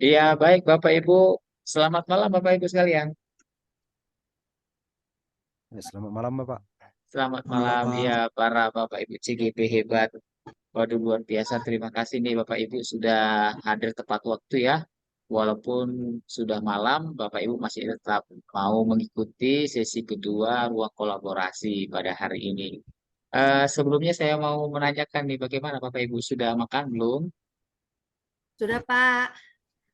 Iya, baik Bapak Ibu. Selamat malam Bapak Ibu sekalian. Ya, selamat malam, Bapak. Selamat malam Malam. ya para Bapak Ibu CGP hebat. Waduh luar biasa. Terima kasih nih Bapak Ibu sudah hadir tepat waktu ya. Walaupun sudah malam, Bapak Ibu masih tetap mau mengikuti sesi kedua ruang kolaborasi pada hari ini. Sebelumnya saya mau menanyakan nih bagaimana Bapak Ibu sudah makan belum? Sudah, Pak.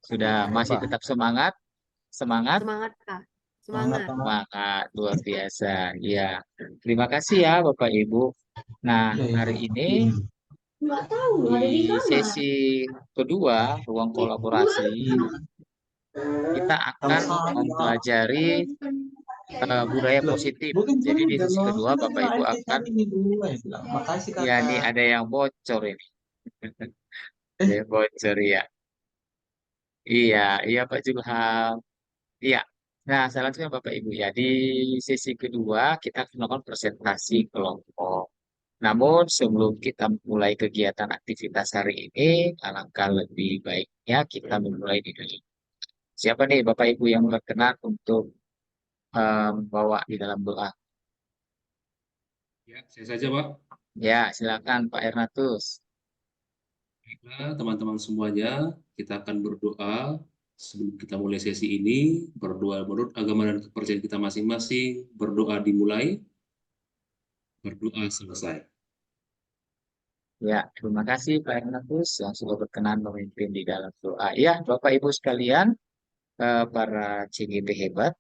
Sudah Sudah, masih Pak. tetap semangat? Semangat? Semangat, Kak. Semangat, Semangat. Pak. Semangat luar biasa. Ya, terima kasih ya Bapak Ibu. Nah, Iya, hari iya. ini Nggak tahu, di ada di kamar. sesi kedua ruang kolaborasi kita akan Sama-sama. mempelajari budaya Loh, positif. bukan Jadi kan di udah sesi mau kedua kan Bapak Ibu ada akan tadi nih dulu ya bilang. Makasih ya nih kakak. ada yang bocor ini. Ada Eh, yang bocor ya. Iya, iya Pak Julham. Iya. Nah, selanjutnya Bapak Ibu ya di sesi kedua kita akan melakukan presentasi kelompok. Namun sebelum kita mulai kegiatan aktivitas hari ini, alangkah lebih baiknya kita memulai di dalam. Siapa nih Bapak Ibu yang berkenan untuk membawa di dalam doa? Ya, saya saja, Pak. Ya, silakan Pak Ernatus. Baiklah, teman-teman semuanya, kita akan berdoa sebelum kita mulai sesi ini. Berdoa menurut agama dan kepercayaan kita masing-masing. Berdoa dimulai, berdoa selesai. Ya, terima kasih Pak Ernatus yang sudah berkenan memimpin di dalam doa. Ya, Bapak Ibu sekalian, para CGP hebat.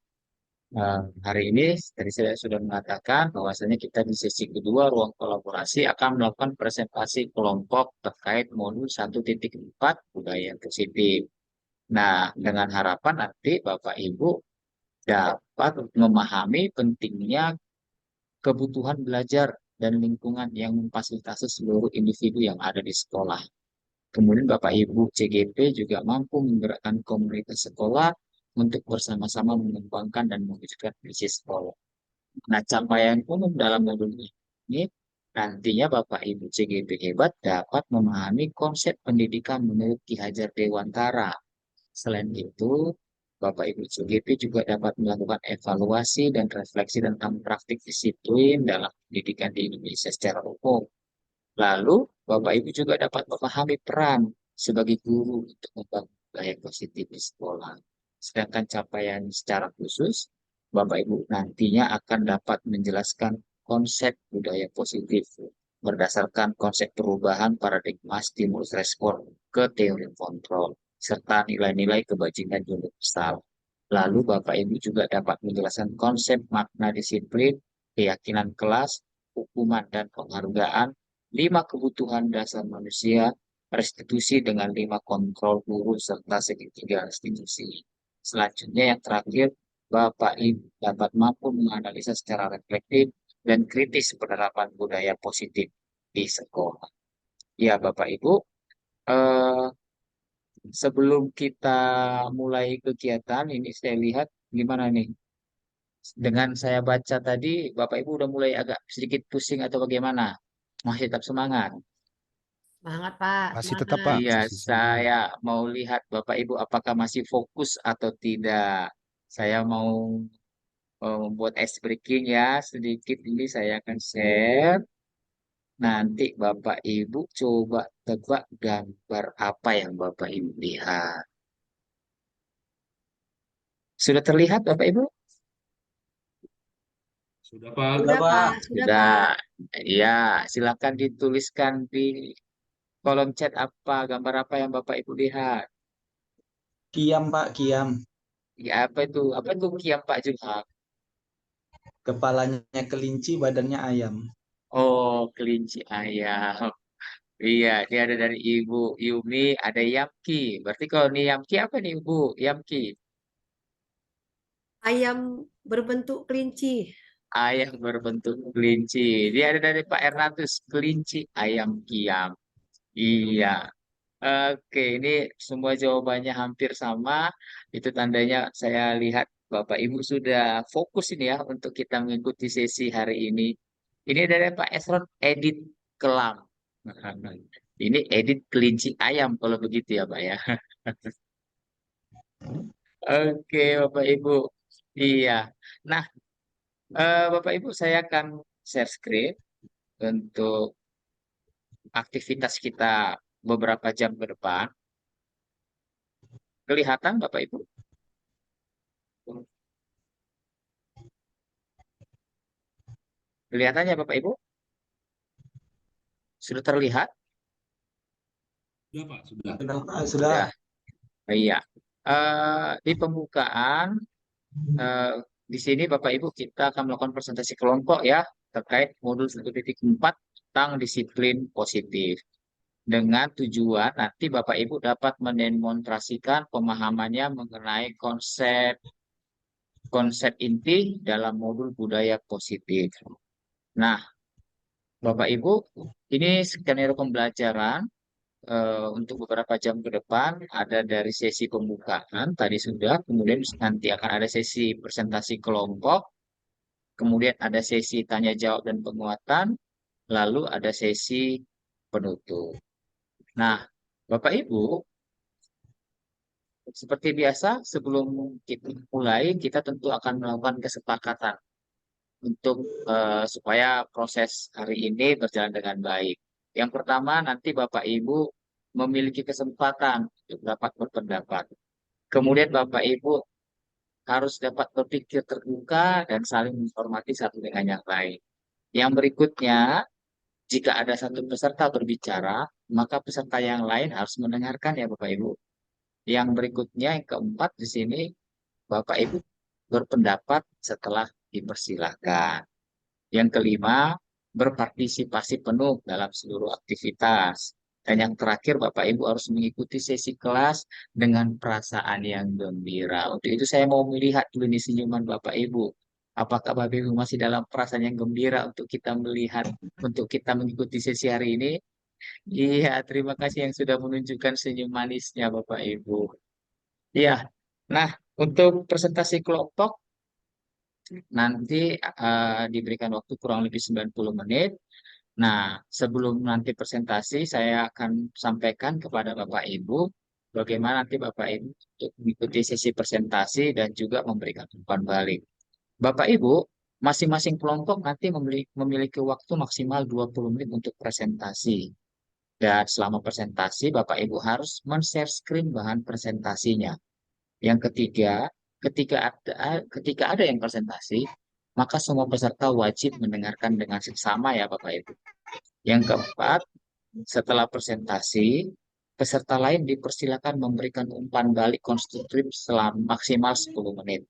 Hari ini tadi saya sudah mengatakan bahwasanya kita di sesi kedua ruang kolaborasi akan melakukan presentasi kelompok terkait modul 1.4 budaya positif. Nah, dengan harapan nanti Bapak Ibu dapat memahami pentingnya kebutuhan belajar dan lingkungan yang memfasilitasi seluruh individu yang ada di sekolah. Kemudian Bapak Ibu CGP juga mampu menggerakkan komunitas sekolah untuk bersama-sama mengembangkan dan mewujudkan visi sekolah. Nah, capaian umum dalam modul ini nantinya Bapak Ibu CGP hebat dapat memahami konsep pendidikan menurut Ki Hajar Dewantara. Selain itu, Bapak Ibu CGP juga dapat melakukan evaluasi dan refleksi tentang praktik disiplin dalam pendidikan di Indonesia secara umum. Lalu, Bapak Ibu juga dapat memahami peran sebagai guru untuk membangun budaya positif di sekolah. Sedangkan capaian secara khusus, Bapak Ibu nantinya akan dapat menjelaskan konsep budaya positif berdasarkan konsep perubahan paradigma stimulus respon ke teori kontrol, serta nilai-nilai kebajikan universal. Lalu Bapak Ibu juga dapat menjelaskan konsep makna disiplin, keyakinan kelas, hukuman dan penghargaan, 5 kebutuhan dasar manusia, restitusi dengan 5 kontrol guru, serta segitiga restitusi. Selanjutnya yang terakhir, Bapak Ibu dapat mampu menganalisa secara reflektif dan kritis penerapan budaya positif di sekolah. Ya, Bapak Ibu, eh, sebelum kita mulai kegiatan ini saya lihat gimana nih. Dengan saya baca tadi, Bapak Ibu udah mulai agak sedikit pusing atau bagaimana? Masih tetap semangat. Semangat, Pak. Masih tetap, Semangat. Pak. Iya, Sisi dulu. saya mau lihat Bapak Ibu apakah masih fokus atau tidak. Saya mau membuat ice breaking ya sedikit ini saya akan share. Nanti Bapak Ibu coba tebak gambar apa yang Bapak Ibu lihat. Sudah terlihat Bapak Ibu? Sudah, Pak. Udah, Sudah, Pak. Pak. Sudah, Sudah. Pak. Ya, silakan dituliskan di kolom chat apa gambar apa yang Bapak Ibu lihat. Kiam, Pak, Kiam. Ya, apa itu? Apa itu kiam Pak Julham? Kepalanya kelinci, badannya ayam. Oh, kelinci ayam. Iya, dia ada dari Ibu Yumi, ada Yamki. Berarti kalau nih Yamki apa nih Ibu? Yamki. Ayam berbentuk kelinci. Ayam berbentuk kelinci. Dia ada dari Pak Ernatus, kelinci ayam kiam. Iya. Oke, ini semua jawabannya hampir sama. Itu tandanya saya lihat Bapak Ibu sudah fokus ini ya untuk kita mengikuti sesi hari ini. Ini dari Pak Esron, edit kelam. Ini edit kelinci ayam kalau begitu ya Pak ya. Oke, Bapak Ibu. Iya. Nah, Bapak Ibu, saya akan share screen untuk aktivitas kita beberapa jam ke depan. Kelihatan, Bapak Ibu? Kelihatannya, Bapak Ibu? Sudah terlihat? Sudah, Pak, sudah. Sudah, Pak, sudah. Sudah. Iya. Di pembukaan, eh, di sini Bapak Ibu kita akan melakukan presentasi kelompok ya terkait modul 1.4 tentang disiplin positif. Dengan tujuan nanti Bapak Ibu dapat mendemonstrasikan pemahamannya mengenai konsep konsep inti dalam modul budaya positif. Nah, Bapak Ibu, ini skenario pembelajaran untuk beberapa jam ke depan ada dari sesi pembukaan tadi sudah, kemudian nanti akan ada sesi presentasi kelompok, kemudian ada sesi tanya jawab dan penguatan, lalu ada sesi penutup. Nah, Bapak Ibu, seperti biasa sebelum kita mulai, kita tentu akan melakukan kesepakatan untuk supaya proses hari ini berjalan dengan baik. Yang pertama, nanti Bapak Ibu memiliki kesempatan untuk dapat berpendapat. Kemudian Bapak Ibu harus dapat berpikir terbuka dan saling menghormati satu dengan yang lain. Yang berikutnya, jika ada satu peserta berbicara, maka peserta yang lain harus mendengarkan ya Bapak Ibu. Yang berikutnya, yang keempat di sini, Bapak Ibu berpendapat setelah dipersilahkan. Yang kelima, berpartisipasi penuh dalam seluruh aktivitas. Dan yang terakhir, Bapak Ibu harus mengikuti sesi kelas dengan perasaan yang gembira. Untuk itu saya mau melihat dulu nih senyuman Bapak Ibu. Apakah Bapak Ibu masih dalam perasaan yang gembira untuk kita melihat, untuk kita mengikuti sesi hari ini? Iya, terima kasih yang sudah menunjukkan senyum manisnya Bapak Ibu. Iya, nah untuk presentasi kelompok, nanti diberikan waktu kurang lebih 90 menit. Nah, sebelum nanti presentasi, saya akan sampaikan kepada Bapak Ibu bagaimana nanti Bapak Ibu untuk mengikuti sesi presentasi dan juga memberikan umpan balik. Bapak Ibu, masing-masing kelompok nanti memiliki waktu maksimal 20 menit untuk presentasi. Dan selama presentasi, Bapak Ibu harus men-share screen bahan presentasinya. Yang ketiga, ketika ada yang presentasi, maka semua peserta wajib mendengarkan dengan seksama ya Bapak Ibu. Yang keempat, setelah presentasi, peserta lain dipersilakan memberikan umpan balik konstruktif selama maksimal 10 menit.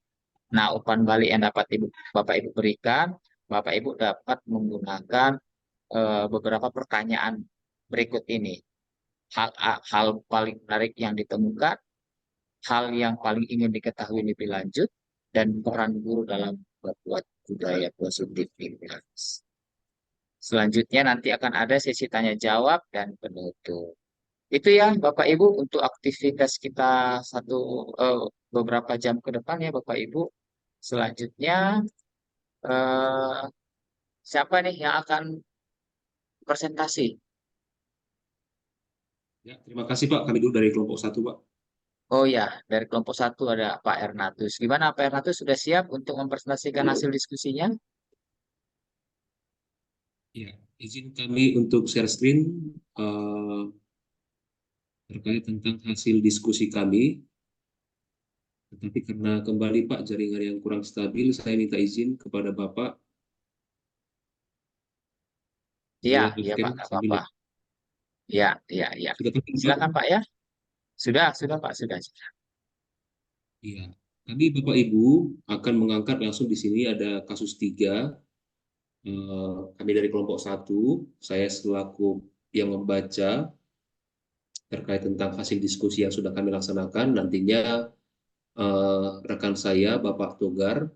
Nah, umpan balik yang dapat Bapak Ibu berikan, Bapak Ibu dapat menggunakan beberapa pertanyaan berikut ini. Hal paling menarik yang ditemukan, hal yang paling ingin diketahui lebih lanjut, dan peran guru dalam membuat budaya positif di kelas. Selanjutnya nanti akan ada sesi tanya jawab dan penutup. Itu ya Bapak Ibu untuk aktivitas kita beberapa jam ke depan ya Bapak Ibu. Selanjutnya eh, siapa nih yang akan presentasi? Ya, terima kasih Pak. Kami dulu dari kelompok 1, Pak. Oh ya, dari kelompok 1 ada Pak Ernatus. Gimana Pak Ernatus sudah siap untuk mempresentasikan hasil diskusinya? Ya, izin kami untuk share screen terkait tentang hasil diskusi kami. Tetapi karena kembali Pak jaringan yang kurang stabil, saya minta izin kepada Bapak. Iya, Saya iya Pak, off-cam nggak sambil. apa-apa. Iya, iya, iya. Sudah terlihat, Pak? Silakan Pak ya. Sudah Pak, sudah. Iya. Kami Bapak Ibu akan mengangkat langsung di sini ada kasus 3. Kami dari kelompok 1, saya selaku yang membaca terkait tentang hasil diskusi yang sudah kami laksanakan. Nantinya rekan saya, Bapak Togar,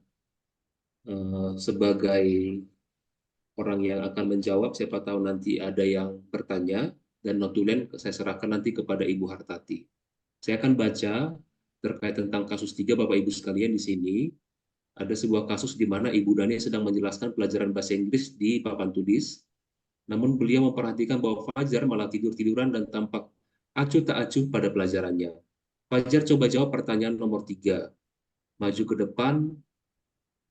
sebagai orang yang akan menjawab, siapa tahu nanti ada yang bertanya, dan notulen saya serahkan nanti kepada Ibu Hartati. Saya akan baca terkait tentang kasus 3, Bapak Ibu sekalian di sini. Ada sebuah kasus di mana Ibu Dani sedang menjelaskan pelajaran bahasa Inggris di papan tulis. Namun beliau memperhatikan bahwa Fajar malah tidur-tiduran dan tampak acuh tak acuh pada pelajarannya. Fajar coba jawab pertanyaan nomor 3. Maju ke depan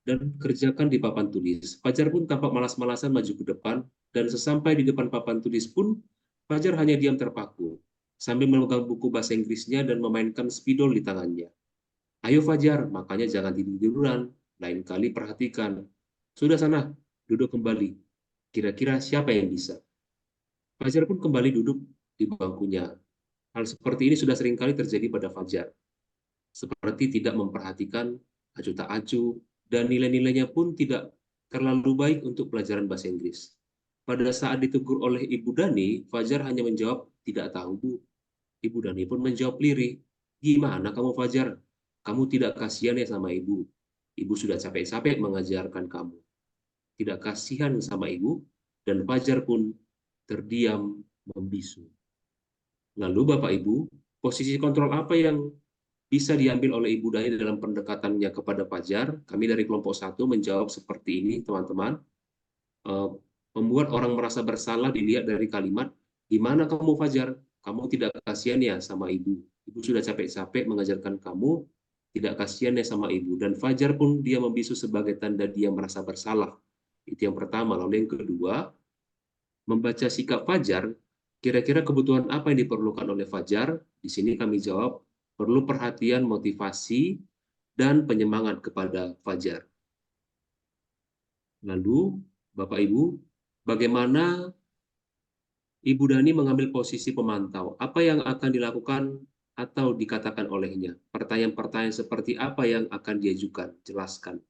dan kerjakan di papan tulis. Fajar pun tampak malas-malasan maju ke depan, dan sesampai di depan papan tulis pun, Fajar hanya diam terpaku, sambil memegang buku bahasa Inggrisnya dan memainkan spidol di tangannya. Ayo Fajar, makanya jangan tidur-tiduran, lain kali perhatikan. Sudah sana, duduk kembali. Kira-kira siapa yang bisa? Fajar pun kembali duduk di bangkunya. Hal seperti ini sudah seringkali terjadi pada Fajar. Seperti tidak memperhatikan acuh tak acuh, dan nilai-nilainya pun tidak terlalu baik untuk pelajaran bahasa Inggris. Pada saat ditegur oleh Ibu Dani, Fajar hanya menjawab, tidak tahu Bu. Ibu Dani pun menjawab lirih, gimana kamu Fajar? Kamu tidak kasihan ya sama Ibu? Ibu sudah capek-capek mengajarkan kamu. Tidak kasihan sama Ibu, dan Fajar pun terdiam membisu. Lalu Bapak Ibu, posisi kontrol apa yang bisa diambil oleh Ibu Dani dalam pendekatannya kepada Fajar? Kami dari kelompok 1 menjawab seperti ini, teman-teman. Membuat orang merasa bersalah dilihat dari kalimat, gimana kamu Fajar? Kamu tidak kasihan ya sama Ibu? Ibu sudah capek-capek mengajarkan kamu, tidak kasihan ya sama Ibu. Dan Fajar pun dia membisu sebagai tanda dia merasa bersalah. Itu yang pertama. Lalu yang kedua, membaca sikap Fajar, kira-kira kebutuhan apa yang diperlukan oleh Fajar? Di sini kami jawab, perlu perhatian, motivasi, dan penyemangat kepada Fajar. Lalu, Bapak Ibu, bagaimana Ibu Dani mengambil posisi pemantau? Apa yang akan dilakukan atau dikatakan olehnya? Pertanyaan-pertanyaan seperti apa yang akan diajukan? Jelaskan.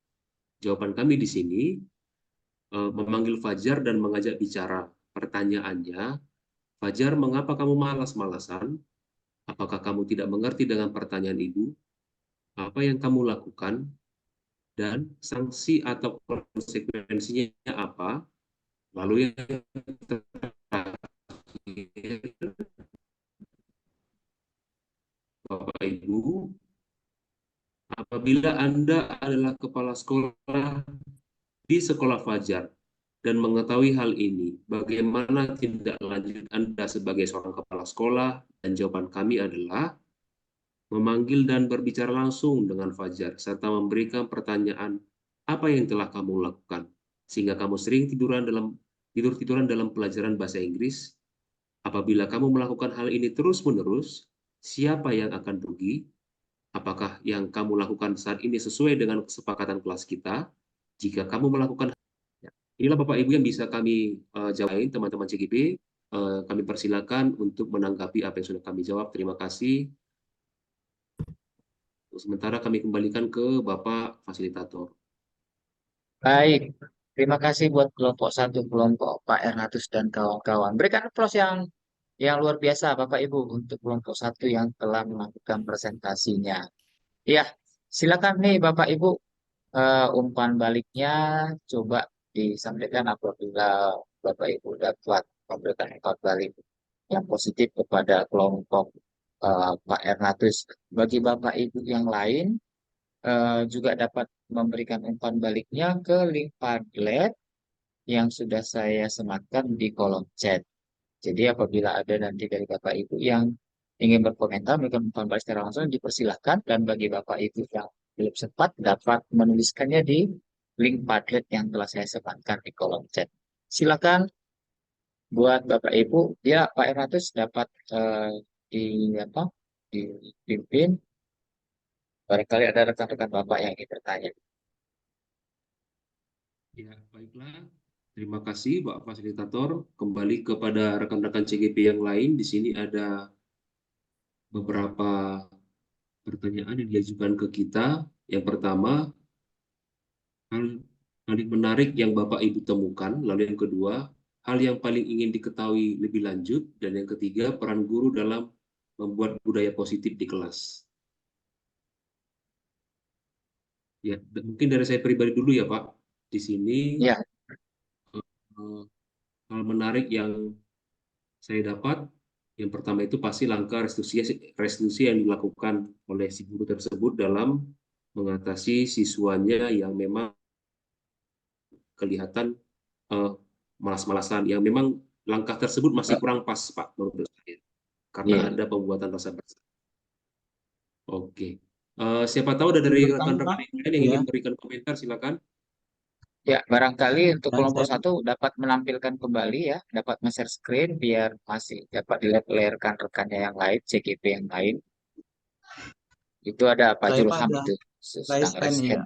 Jawaban kami di sini, memanggil Fajar dan mengajak bicara. Pertanyaannya, Fajar, mengapa kamu malas-malasan? Apakah kamu tidak mengerti dengan pertanyaan Ibu? Apa yang kamu lakukan? Dan sanksi atau konsekuensinya apa? Lalu yang terakhir, Bapak Ibu, apabila Anda adalah kepala sekolah di sekolah Fajar dan mengetahui hal ini, bagaimana tindak lanjut Anda sebagai seorang kepala sekolah? Dan jawaban kami adalah memanggil dan berbicara langsung dengan Fajar, serta memberikan pertanyaan, apa yang telah kamu lakukan? Sehingga kamu sering tidur-tiduran dalam pelajaran bahasa Inggris. Apabila kamu melakukan hal ini terus-menerus, siapa yang akan rugi? Apakah yang kamu lakukan saat ini sesuai dengan kesepakatan kelas kita? Jika kamu melakukan, inilah Bapak Ibu yang bisa kami jawab, teman-teman CGP. Kami persilakan untuk menanggapi apa yang sudah kami jawab. Terima kasih. Sementara kami kembalikan ke Bapak Fasilitator. Baik, terima kasih buat kelompok 1, kelompok Pak Ernatus dan kawan-kawan. Berikan aplaus yang luar biasa Bapak Ibu untuk kelompok 1 yang telah melakukan presentasinya. Iya, silakan nih Bapak Ibu, umpan baliknya coba disampaikan apabila Bapak Ibu dapat memberikan umpan balik yang positif kepada kelompok Pak Ernatus. Bagi Bapak Ibu yang lain juga dapat memberikan umpan baliknya ke link Padlet yang sudah saya sematkan di kolom chat. Jadi apabila ada nanti dari Bapak Ibu yang ingin berkomentar, memberikan umpan balik secara langsung, dipersilahkan. Dan bagi Bapak Ibu yang belum sempat, dapat menuliskannya di link Padlet yang telah saya sematkan di kolom chat. Silakan buat Bapak Ibu, ya Pak Ernatus dapat dipimpin. Barangkali ada rekan-rekan Bapak yang ingin bertanya. Ya, baiklah. Terima kasih, Pak Fasilitator. Kembali kepada rekan-rekan CGP yang lain. Di sini ada beberapa pertanyaan yang diajukan ke kita. Yang pertama, hal yang menarik yang Bapak Ibu temukan. Lalu yang kedua, hal yang paling ingin diketahui lebih lanjut. Dan yang ketiga, peran guru dalam membuat budaya positif di kelas. Ya, mungkin dari saya pribadi dulu ya Pak. Di sini Ya, hal menarik yang saya dapat, yang pertama itu pasti langkah restitusi yang dilakukan oleh si guru tersebut dalam mengatasi siswanya yang memang kelihatan malas-malasan, yang memang langkah tersebut masih kurang pas Pak menurut saya, karena iya. ada pembuatan rasa bersalah. Oke. Siapa tahu ada dari Bertanya, rekan-rekan Pak. yang lain yang Ya, ingin memberikan komentar, silakan. Ya, barangkali untuk dan kelompok saya satu dapat menampilkan kembali ya, dapat share screen biar masih dapat dilihat oleh rekan-rekannya yang lain, CGP yang lain. Itu ada Pak saya Pak Julham ada itu sedang raise hand raise ya. hand.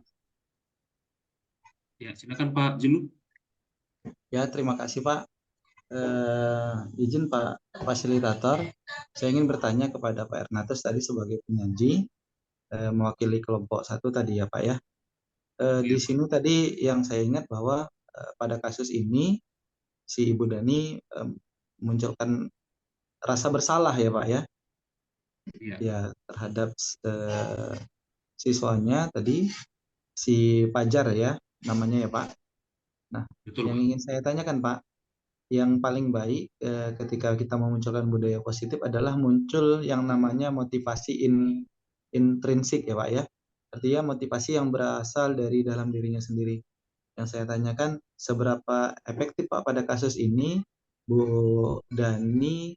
Ya, silakan Pak Julu. Ya, terima kasih Pak. Izin Pak Fasilitator, saya ingin bertanya kepada Pak Ernatus tadi sebagai penyaji, mewakili kelompok satu tadi ya Pak ya. Di Ya, sini tadi yang saya ingat bahwa pada kasus ini si Ibu Dani munculkan rasa bersalah ya Pak ya, ya, ya terhadap siswanya tadi si Pajar ya namanya ya Pak. Nah, betul yang Pak. ingin saya tanyakan Pak, yang paling baik ketika kita memunculkan budaya positif adalah muncul yang namanya motivasi intrinsik ya Pak ya. Artinya motivasi yang berasal dari dalam dirinya sendiri. Yang saya tanyakan, seberapa efektif Pak pada kasus ini Bu Dani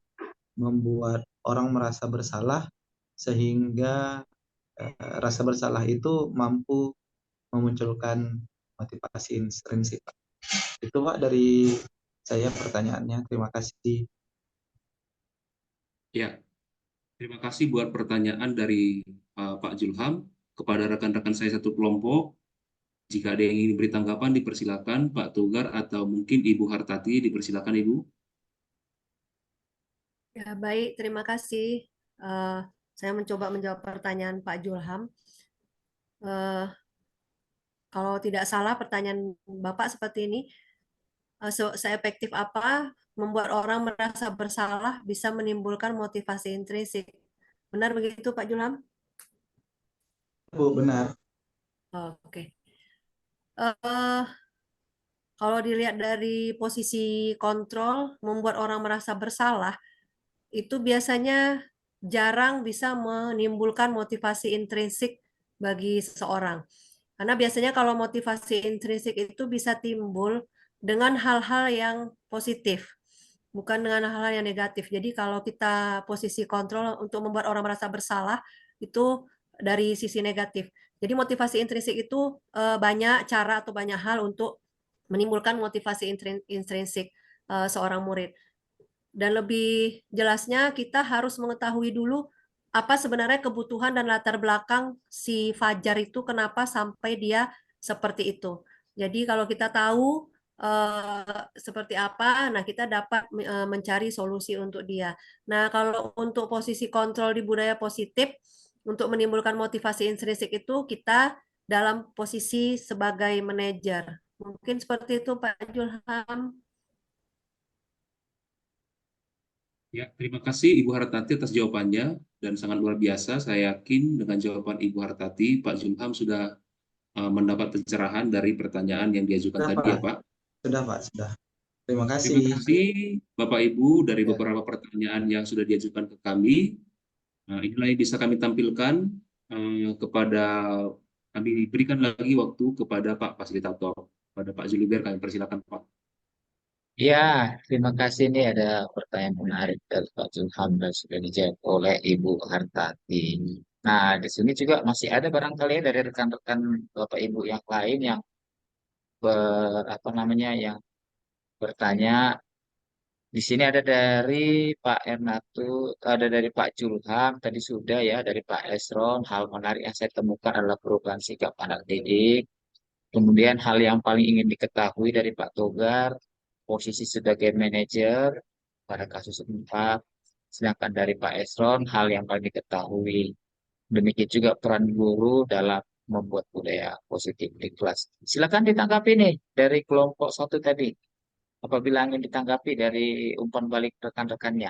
membuat orang merasa bersalah sehingga rasa bersalah itu mampu memunculkan motivasi intrinsik Pak. Itu Pak dari saya pertanyaannya. Terima kasih. Ya, terima kasih buat pertanyaan dari Pak Julham. Kepada rekan-rekan saya satu kelompok, jika ada yang ingin beri tanggapan, dipersilakan Pak Togar atau mungkin Ibu Hartati, dipersilakan Ibu. Ya, baik, terima kasih. Saya mencoba menjawab pertanyaan Pak Julham. Eh, Kalau tidak salah pertanyaan Bapak seperti ini, seefektif apa membuat orang merasa bersalah bisa menimbulkan motivasi intrinsik. Benar begitu Pak Julham? Bu, benar. Oke. Eh, Kalau dilihat dari posisi kontrol, membuat orang merasa bersalah, itu biasanya jarang bisa menimbulkan motivasi intrinsik bagi seseorang. Karena biasanya kalau motivasi intrinsik itu bisa timbul dengan hal-hal yang positif, bukan dengan hal-hal yang negatif. Jadi kalau kita posisi kontrol untuk membuat orang merasa bersalah, itu dari sisi negatif. Jadi motivasi intrinsik itu banyak cara atau banyak hal untuk menimbulkan motivasi intrinsik seorang murid. Dan lebih jelasnya kita harus mengetahui dulu apa sebenarnya kebutuhan dan latar belakang si Fajar itu kenapa sampai dia seperti itu. Jadi kalau kita tahu seperti apa, nah kita dapat mencari solusi untuk dia. Nah kalau untuk posisi kontrol di budaya positif untuk menimbulkan motivasi intrinsik itu kita dalam posisi sebagai manajer. Mungkin seperti itu Pak Julham. Ya, terima kasih Ibu Hartati atas jawabannya dan sangat luar biasa. Saya yakin dengan jawaban Ibu Hartati, Pak Julham sudah mendapat pencerahan dari pertanyaan yang diajukan Sudah tadi Pak. ya Pak. Sudah Pak, sudah. Terima Terima kasih. kasih Bapak Ibu dari Ya. beberapa pertanyaan yang sudah diajukan ke kami. Inilah yang bisa kami tampilkan kepada kami berikan lagi waktu kepada Pak Fasilitator. Pada Pak Juliber kami persilakan Pak. Ya, terima kasih. Ini ada pertanyaan menarik dari Pak Julham dan sudah dijawab oleh Ibu Hartati. Nah, di sini juga masih ada barangkali ya dari rekan-rekan Bapak Ibu yang lain yang apa namanya yang bertanya. Di sini ada dari Pak Ernatu, ada dari Pak Julham, tadi sudah ya, dari Pak Esron. Hal menarik yang saya temukan adalah perubahan sikap anak didik. Kemudian hal yang paling ingin diketahui dari Pak Togar, posisi sebagai manajer pada kasus 4. Sedangkan dari Pak Esron, hal yang paling diketahui. Demikian juga peran guru dalam membuat budaya positif di kelas. Silakan ditanggapi nih dari kelompok satu tadi apabila ingin ditanggapi dari umpan balik rekan-rekannya.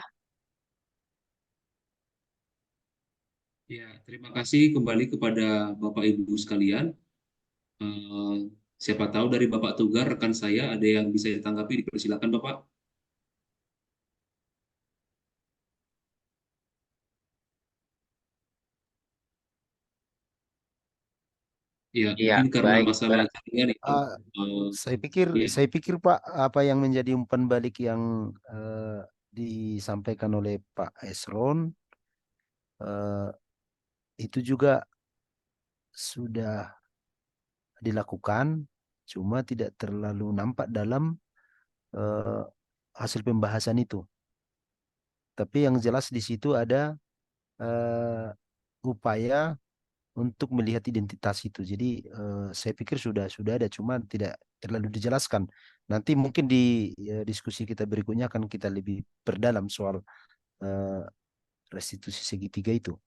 Ya, terima kasih kembali kepada Bapak Ibu sekalian. Eh, Siapa tahu dari Bapak Togar, rekan saya ada yang bisa ditanggapi, dipersilakan Bapak. Ya, Iya, mungkin karena baik. masalah jaringan itu. Ah, eh, ya, saya pikir Pak, apa yang menjadi umpan balik yang disampaikan oleh Pak Esron, eh, itu juga sudah dilakukan, cuma tidak terlalu nampak dalam eh, hasil pembahasan itu. Tapi yang jelas di situ ada upaya untuk melihat identitas itu. Jadi saya pikir sudah ada, cuma tidak terlalu dijelaskan. Nanti mungkin di diskusi kita berikutnya akan kita lebih perdalam soal eh, restitusi segitiga itu.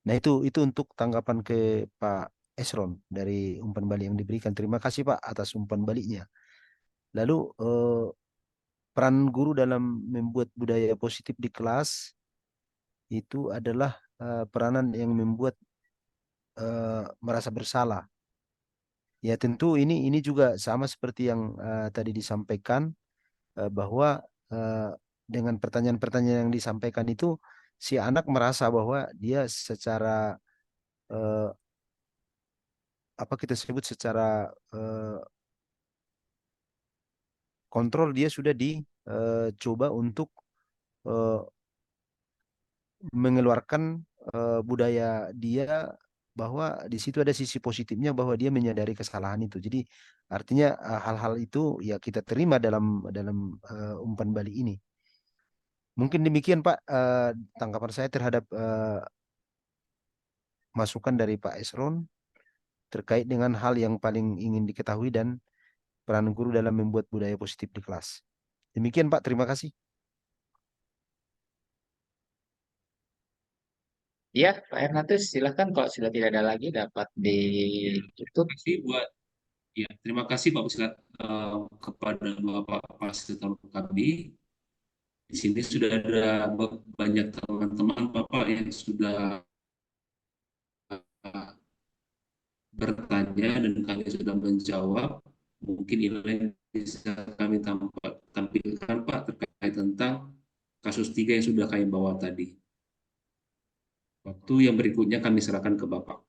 Nah itu untuk tanggapan ke Pak Esron dari umpan balik yang diberikan. Terima kasih Pak atas umpan baliknya. Lalu peran guru dalam membuat budaya positif di kelas itu adalah peranan yang membuat merasa bersalah. Ya tentu ini juga sama seperti yang tadi disampaikan bahwa eh, dengan pertanyaan-pertanyaan yang disampaikan itu si anak merasa bahwa dia secara eh, apa kita sebut secara kontrol dia sudah dicoba untuk eh, mengeluarkan budaya dia bahwa di situ ada sisi positifnya bahwa dia menyadari kesalahan itu. Jadi artinya hal-hal itu ya kita terima dalam umpan balik ini. Mungkin demikian Pak tanggapan saya terhadap masukan dari Pak Esron terkait dengan hal yang paling ingin diketahui dan peran guru dalam membuat budaya positif di kelas. Demikian Pak, terima kasih. Ya, Pak Ernatus, silahkan kalau sudah tidak ada lagi dapat ditutup. Terima kasih terima kasih Pak Pusat kepada Bapak fasilitator kami. Di sini sudah ada banyak teman-teman Bapak yang sudah bertanya dan kami sudah menjawab. Mungkin ini yang bisa kami tampilkan Pak terkait tentang kasus 3 yang sudah kami bawa tadi. Waktu yang berikutnya kami serahkan ke Bapak.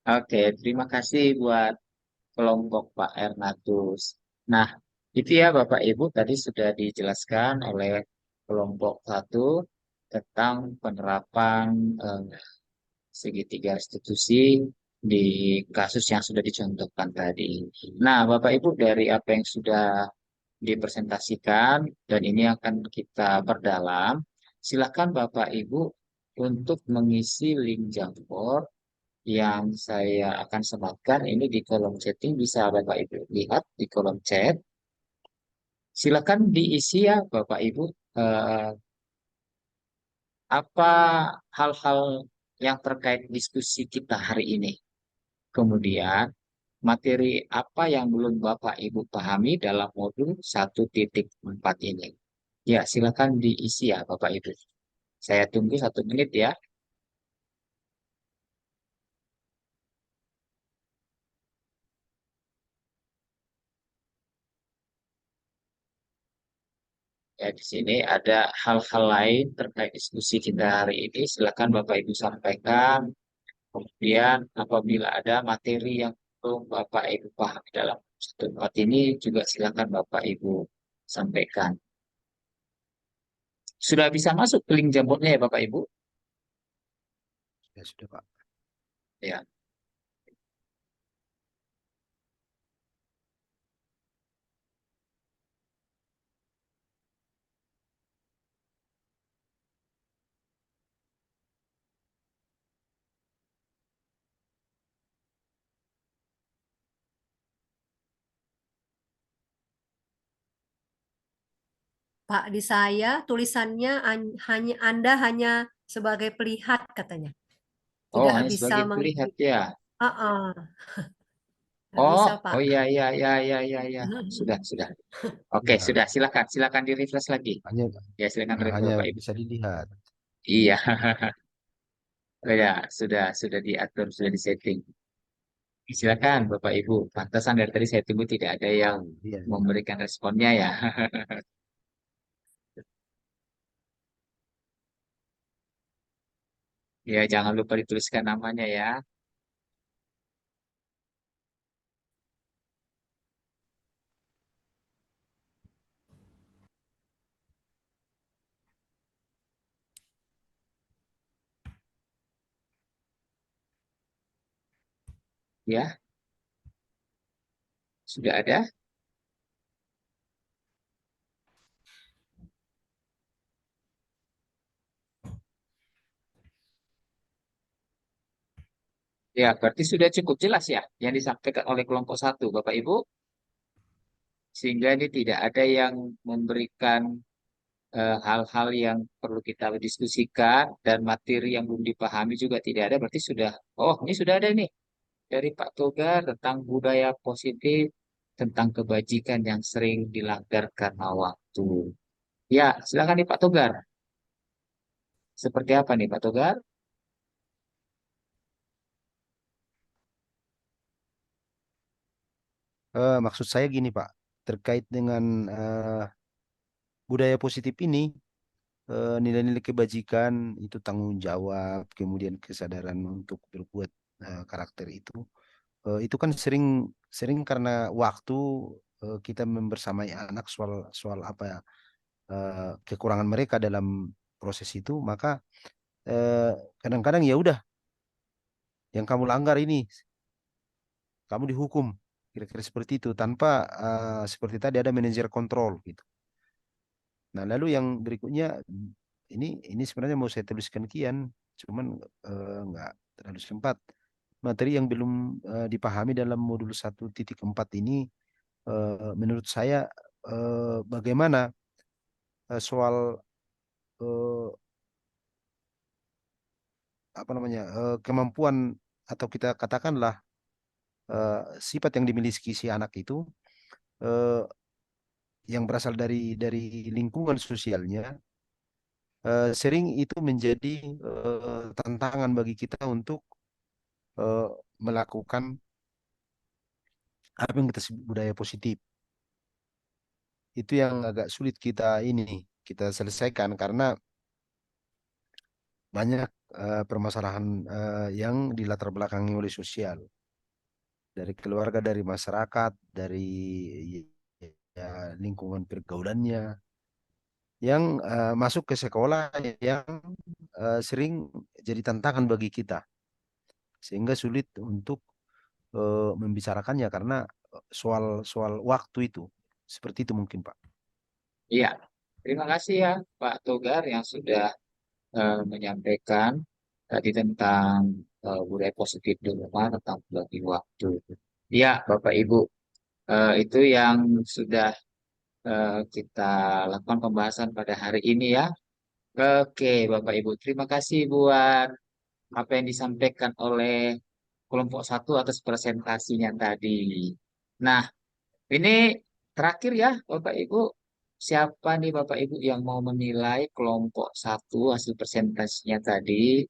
Oke, terima kasih buat kelompok Pak Ernatus. Nah, itu ya Bapak Ibu tadi sudah dijelaskan oleh kelompok satu tentang penerapan segitiga restitusi di kasus yang sudah dicontohkan tadi. Nah, Bapak Ibu dari apa yang sudah dipresentasikan dan ini akan kita perdalam, silakan Bapak Ibu untuk mengisi link Jamboard yang saya akan sematkan ini di kolom chatting bisa Bapak Ibu lihat di kolom chat. Silakan diisi ya Bapak Ibu eh, apa hal-hal yang terkait diskusi kita hari ini. Kemudian materi apa yang belum Bapak Ibu pahami dalam modul 1.4 ini. Ya, silakan diisi ya Bapak Ibu. Saya tunggu 1 menit ya. Ya, di sini ada hal-hal lain terkait diskusi kita hari ini. Silakan Bapak Ibu sampaikan. Kemudian apabila ada materi yang belum Bapak Ibu pahami dalam 1.4 ini juga silakan Bapak Ibu sampaikan. Sudah bisa masuk ke link jambornya ya Bapak Ibu? Ya sudah Pak. Ya. Pak, di saya tulisannya hanya sebagai pelihat katanya. Oh, Tidak hanya bisa sebagai pelihat mengedit. ya. Nggak Oh, bisa, Pak. oh ya ya ya ya ya ya. Sudah, sudah. Oke, Ya, sudah. Silakan, silakan di-refresh lagi. hanya Ya, silakan refresh hanya Bapak Ibu. bisa dilihat. Iya. Oh, ya, sudah diatur, sudah disetting. Silakan Bapak Ibu. Pantasan dari tadi saya tunggu tidak ada yang Iya, iya. memberikan responnya ya. Ya, jangan lupa dituliskan namanya ya. Ya, sudah ada. Ya, berarti sudah cukup jelas ya yang disampaikan oleh kelompok satu, Bapak Ibu, sehingga ini tidak ada yang memberikan hal-hal yang perlu kita diskusikan dan materi yang belum dipahami juga tidak ada. Berarti sudah, oh ini sudah ada nih dari Pak Togar tentang budaya positif, tentang kebajikan yang sering dilanggar karena waktu. Ya, silakan nih Pak Togar. Seperti apa nih Pak Togar? Maksud saya gini Pak, terkait dengan budaya positif ini, nilai-nilai kebajikan itu tanggung jawab, kemudian kesadaran untuk berbuat karakter itu kan sering sering karena waktu kita membersamai anak soal soal apa ya, kekurangan mereka dalam proses itu, maka eh, kadang-kadang ya udah yang kamu langgar ini kamu dihukum, kira-kira seperti itu tanpa seperti tadi ada manajer kontrol gitu. Nah, lalu yang berikutnya ini sebenarnya mau saya tuliskan kian, cuman nggak terlalu sempat. Materi yang belum dipahami dalam modul 1.4 ini, menurut saya bagaimana soal eh, apa namanya, kemampuan atau kita katakanlah sifat yang dimiliki si anak itu eh, yang berasal dari lingkungan sosialnya, sering itu menjadi tantangan bagi kita untuk eh, melakukan apa yang kita sebut budaya positif. Itu yang agak sulit kita selesaikan karena banyak permasalahan yang dilatar belakangi oleh sosial, dari keluarga, dari masyarakat, dari ya, lingkungan pergaulannya yang masuk ke sekolah yang sering jadi tantangan bagi kita, sehingga sulit untuk membicarakannya karena soal soal waktu itu seperti itu mungkin Pak. Iya, terima kasih ya Pak Togar yang sudah menyampaikan tadi tentang budaya positif di rumah, tentang bagi waktu. Iya, Bapak Ibu, itu yang sudah kita lakukan pembahasan pada hari ini ya. Oke, Bapak Ibu, terima kasih buat apa yang disampaikan oleh kelompok satu atas presentasinya tadi. Nah, ini terakhir ya, Bapak Ibu. Siapa nih Bapak Ibu yang mau menilai kelompok satu hasil presentasinya tadi?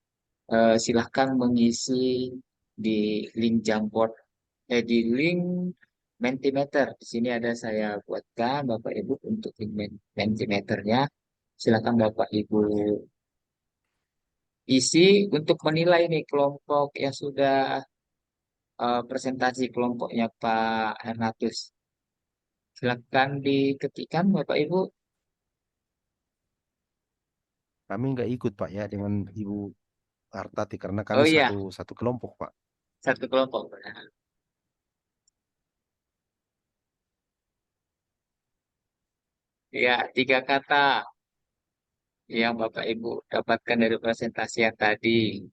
Silahkan mengisi di link Jamboard, di link Mentimeter. Di sini ada saya buatkan Bapak Ibu untuk link Mentimeternya. Silakan Bapak Ibu isi untuk menilai nih kelompok yang sudah presentasi kelompoknya Pak Hernatus. Silakan diketikkan Bapak Ibu. Kami nggak ikut Pak ya dengan Ibu Hartati karena Oh kami iya, satu satu kelompok Pak. satu kelompok. Ya, tiga kata yang Bapak Ibu dapatkan dari presentasi yang tadi.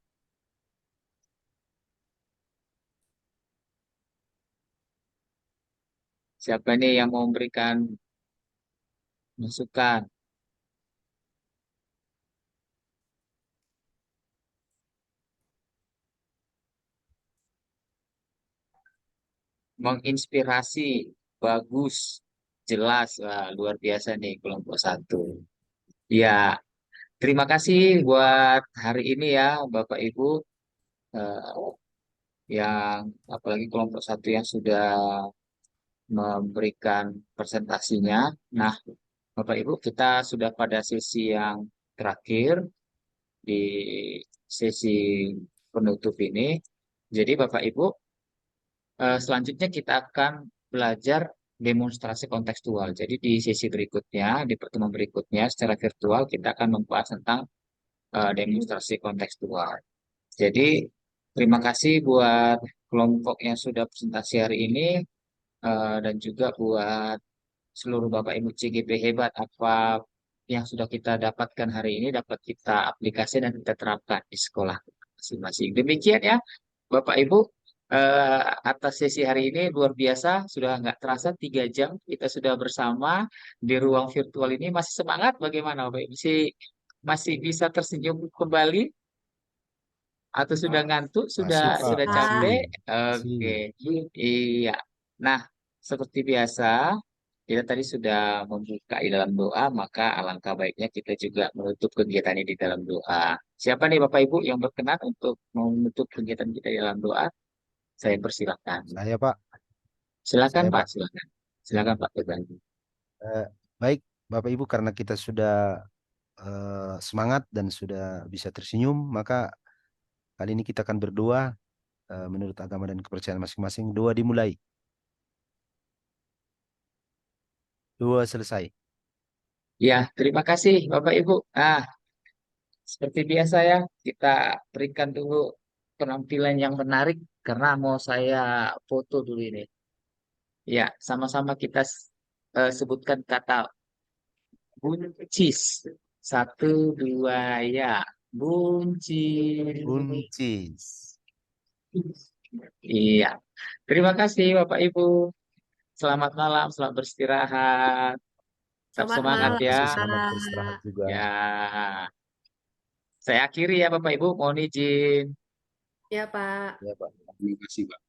Siapa nih yang mau memberikan masukan? Menginspirasi, bagus, jelas. Wah, luar biasa nih kelompok satu. Ya, terima kasih buat hari ini ya Bapak Ibu, eh, yang apalagi kelompok satu yang sudah memberikan presentasinya. Nah, Bapak Ibu, kita sudah pada sesi yang terakhir di sesi penutup ini. Jadi Bapak Ibu, selanjutnya kita akan belajar demonstrasi kontekstual. Jadi di sesi berikutnya, di pertemuan berikutnya secara virtual kita akan membahas tentang demonstrasi kontekstual. Jadi terima kasih buat kelompok yang sudah presentasi hari ini, dan juga buat seluruh Bapak Ibu CGP hebat, apa yang sudah kita dapatkan hari ini dapat kita aplikasi dan kita terapkan di sekolah masing-masing. Demikian ya Bapak Ibu, atas sesi hari ini luar biasa, sudah nggak terasa 3 jam kita sudah bersama di ruang virtual ini. Masih semangat bagaimana Bapak Ibu? Masih bisa tersenyum kembali atau sudah ngantuk, Masih, Pak. sudah Pak. capek? Masih. Oke, iya. Nah, seperti biasa, kita tadi sudah membuka di dalam doa, maka alangkah baiknya kita juga menutup kegiatan ini di dalam doa. Siapa nih Bapak Ibu yang berkenan untuk menutup kegiatan kita di dalam doa? Saya persilahkan. Saya, Pak. Silakan Saya, Pak, Pak. silakan. Silakan Pak Teguh. Eh, baik, Bapak Ibu, karena kita sudah semangat dan sudah bisa tersenyum, maka kali ini kita akan berdoa menurut agama dan kepercayaan masing-masing. Doa dimulai. Doa selesai. Ya, terima kasih Bapak Ibu. Nah, seperti biasa ya, kita berikan dulu penampilan yang menarik karena mau saya foto dulu ini. Ya, sama-sama kita sebutkan kata buncis. 1, 2, ya. Buncis. Buncis. Iya. Terima kasih Bapak Ibu. Selamat malam, selamat beristirahat. Tetap Selamat semangat malam, ya. Masih selamat Pak. beristirahat juga. Ya. Saya akhiri ya Bapak Ibu, mohon izin. Ya, Pak. Ya, Pak. Terima kasih, Pak.